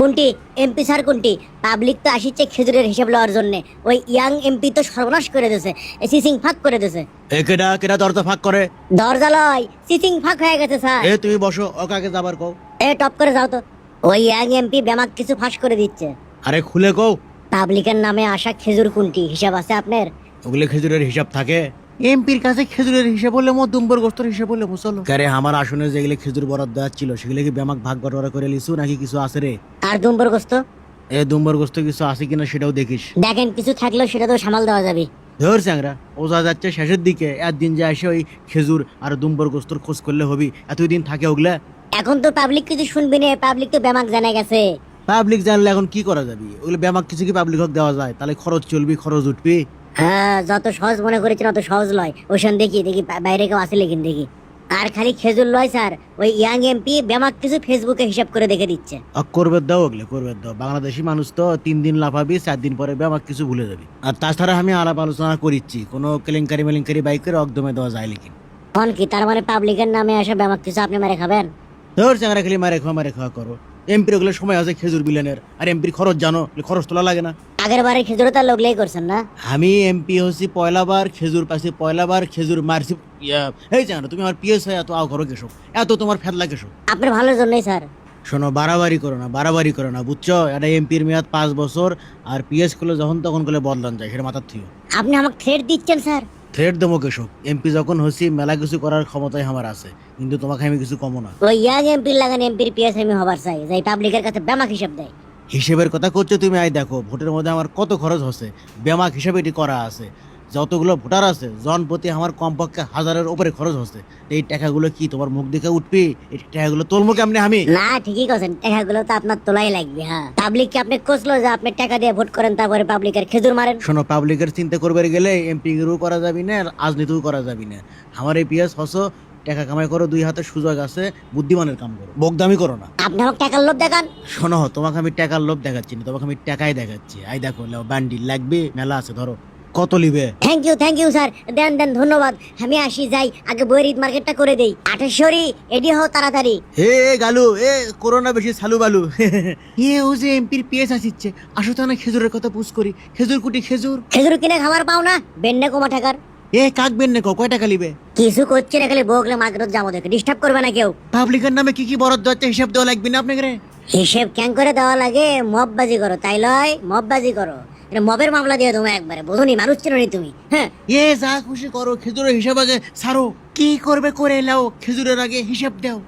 কোনটি MP sir কোনটি? Public তো আসিচ্ছে খেজুরের হিসাব লওয়ার জন্য। ওই ইয়াং এমপি তো সর্বনাশ করে দিয়েছে, সিসিং ফাঁক করে দিয়েছে। এ কেডা কেডা দরজা ফাঁক করে? দরজা লয়, সিসিং ফাঁক হয়ে গেছে স্যার। এ তুমি বসো, ওকে আগে যাবার কও। এ টপ করে যাও তো। ওই ইয়াং এমপি বেমাক কিছু ফাঁস করে দিচ্ছে। আরে খুলে কও। পাবলিকের নামে আসা খেজুর কোনটি হিসাব আছে আপনার? ওগুলো খেজুরের হিসাব থাকে? এমপির কাছে খেজুরের হিসাব বললে দুম্বর গোস্তর হিসাব বললে চলো। আরে আমার আসনে যেগুলো খেজুর বরাদ্দ ছিল সেগুলো কি ব্যামাক ভাগ বটোয়ারা করে লিছু নাকি কিছু আছে রে? আর দুম্বর গোস্ত? এ দুম্বর গোস্ত কিছু আছে কিনা সেটাও দেখিস। দেখেন কিছু থাকলেও সেটা তো সামাল দেওয়া যাবে। ধর চ্যাংরা, ওজা যাচ্ছে শেষের দিকে, একদিন যে এসে ওই খেজুর আর দুম্বর গোস্তর খোঁজ করলে হবি? এতদিন থাকে ওগুলা? এখন তো পাবলিক কিছু শুনবি না, পাবলিক তো বেমাক জানা গেছে। পাবলিক জানলে এখন কি করা যাবে? ওগুলো ব্যামাক কিছু কি পাবলিক হক দেওয়া যায়? তাহলে খরচ চলবি, খরচ উঠবি। হ্যাঁ, যত সহজ মনে করেছেন অত সহজ লয়। ওইখান দেখি দেখি বাইরে কেউ আসে লেকিন দেখি। আর খালি খেজুর লয় স্যার, ওই ইয়াং এমপি বেমাক কিছু ফেসবুকে হিসাব করে দেখে দিচ্ছে। করবে দাও, ওগুলো করবে দাও। বাংলাদেশি মানুষ তো 3 দিন লাফাবি, 4 দিন পরে ব্যামাক কিছু ভুলে যাবি। আর তাছাড়া আমি আলাপ আলোচনা করিচ্ছি, কোনো কেলেঙ্কারি মেলেঙ্কারি বাইকের একদমে দেওয়া যায় লিখিন। তখন কি তার মানে পাবলিকের নামে আসা বেমাক কিছু আপনি মেরে খাবেন? ধর চ্যাংরা, খালি মারে খাওয়া করো। এমপির ওগুলো সময় আছে খেজুর বিলানের, আর এমপির খরচ জানো, খরচ তোলা লাগে না? আগের বারে খেজুর তার লোকলেই করছেন না? আমি এমপি হচ্ছি পয়লাবার, খেজুর পাচ্ছি পয়লাবার, খেজুর মারছি। এই জানো তুমি আমার পিএস হয় এত আও করো কেসো, এত তোমার ফেদলা কেসো? আপনার ভালোর জন্যই স্যার। শোনো, বাড়াবাড়ি করো না বুঝছো? এটা এমপির মেয়াদ 5 বছর, আর পিএস করলে যখন তখন করলে বদলান যায়, সেটা মাথার থিও। আপনি আমাকে থ্রেট দিচ্ছেন স্যার? থ্রেট দেবো কেসো? এমপি যখন হচ্ছি মেলা কিছু করার ক্ষমতাই আমার আছে, কিন্তু তোমাকে আমি কিছু কমো না। ওই ইয়াং এমপির লাগান এমপির পিএস আমি হবার চাই, যাই পাবলিকের কাছে বেমাক হিসাব দেয়। হিসেবের কথা করছো তুমি? আই দেখো ভোটের মধ্যে আমার কত খরচ হচ্ছে, ব্যামাক হিসাবে এটি করা আছে। যতগুলো ভোটার আছে জনপ্রতি আমার কমপক্ষে 1000-এর উপরে খরচ হচ্ছে। এই টাকাগুলো কি তোমার মুখ দেখে উঠবি? এই টাকাগুলো তোলবো কেমনে আমি? না ঠিকই কথা, টাকাগুলো তো আপনার তোলাই লাগবে। হ্যাঁ, পাবলিক কি আপনি কোসলো যে আপনি টাকা দিয়ে ভোট করেন তারপরে পাবলিকের খেজুর মারেন? শোনো, পাবলিকের চিন্তা করবে গেলে এমপিও করা যাবি না, রাজনীতিও করা যাবি না। আমার এই পিএস হসো, টাকা কামাই করো, 2 হাতে সুযোগ আছে, বুদ্ধিমানের কাম করো, বকদামি করো না। আপনি আমাকে টাকার লোভ দেখান? শোনো, তোমাকে আমি টাকার লোভ দেখাচ্ছি না, তোমাকে আমি টাকাই দেখাচ্ছি। আই দেখো, বান্ডিল লাগবে, মেলা আছে, ধরো। কত লিবে? থ্যাংক ইউ স্যার, দেন দেন, ধন্যবাদ। আমি আসি, যাই আগে বইয়ের ঈদ মার্কেটটা করে দেই। 28 এডি হও তাড়াতাড়ি। হে গালু, করোনা বেশি সালু বালু। ও যে এমপির পিএস আসিচ্ছে, আসো তো না খেজুরের কথা পুষ করি। খেজুর কুটি খেজুর। খেজুর কিনে খাবার পাও না? বেন্নে কমা টাকার। কাকবেন না, কয় টাকা লিবে? কিছু করছে না, খালি বগলে মার্কেটত যাবো দেখে, ডিস্টার্ব করবে না কেউ। পাবলিকের নামে কি কি বরাদ্দ আছে হিসাব দেওয়া লাগবে না আপনাকে রে? হিসেব ক্যাং করে দেওয়া লাগে? মববাজি করো তাই লয়? মববাজি করো, এটা মবের মামলা দিয়ে তোমার একবারে। বুঝুনি, মানুষ চেনো নি তুমি। হ্যাঁ, যা খুশি করো, খেজুরের হিসাব আগে ছাড়ো। কি করবে করে এলাও, খেজুরের আগে হিসাব দাও।